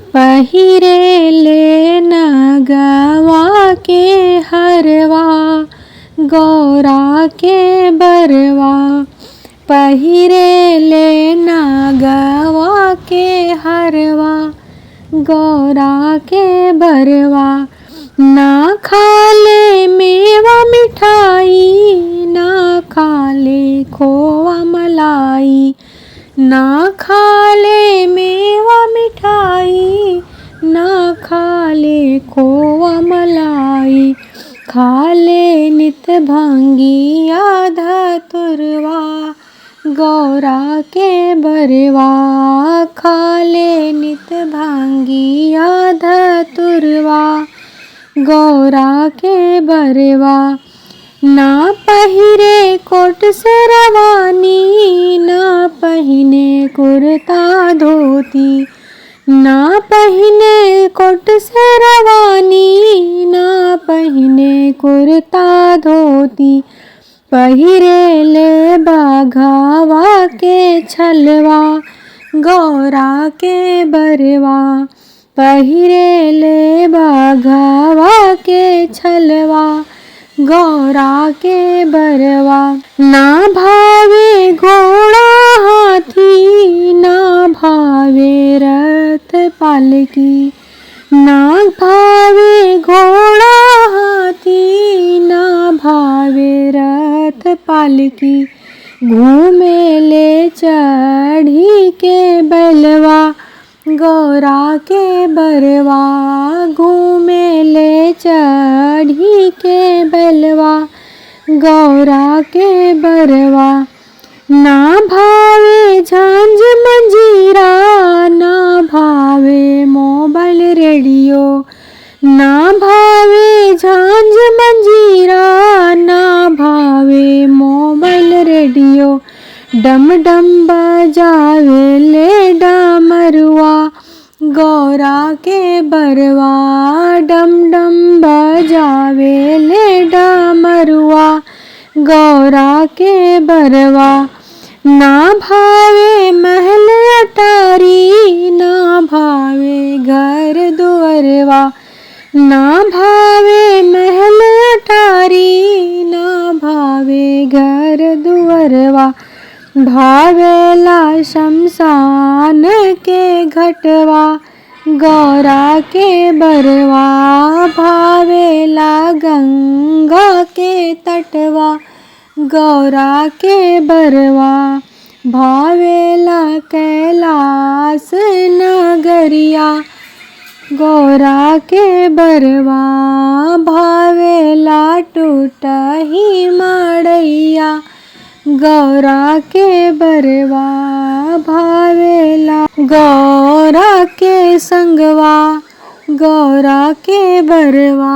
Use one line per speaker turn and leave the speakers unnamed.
पहिरे ले नगवा के हरवा गौरा के बरवा। पहिरे ले नगवा के हरवा गौरा के बरवा। ना खाले मेवा मिठाई ना खाले खोवा मलाई। ना खाले मेवा मिठाई ना खाले खोवा मलाई। खाले नित भांगिया धतुरवा गौरा के बरवा। खाले नित भांगिया धतुरवा गौरा के बरवा। ना पहिरे कोट सरवानी ना पहिने कुर्ता धोती। ना पहिने कोट सरवानी ना पहिने कुर्ता धोती। पहिरे ले बघवा के छलवा गौरा के बरवा। पहिरे ले बघवा के छलवा गौरा के बरवा। ना भावे घोड़ा हाथी ना भावे रथ पालकी। ना भावे घोड़ा हाथी ना भावे रथ पालकी। घूमे ले चढ़ी के बैलवा गौरा के बरवा। घूमे ले चढ़ी के बैलवा गौरा के बरवा। ना भावे झांझ मंजीरा ना भावे मोबाइल रेडियो। ना भावे झांझ मंजीरा ना भावे मोबाइल रेडियो। डम डम बजावे ले डमरुआ गौरा के बरवा। डम डम बजावे ले डमरुआ गौरा के बरवा। ना भावे महल अटारी ना भावे घर दुअरवा। ना भावे महल अटारी ना भावे घर दुअरवा। भावेला शमशान के घटवा गौरा के बरवा। भावेला गंगा के तटवा गौरा के बरवा। भावेला कैलाश नगरिया गौरा के बरवा। भावेला टूटही मड़ैया गौरा के बरवा। भावेला गौरा के संगवा गौरा के बरवा।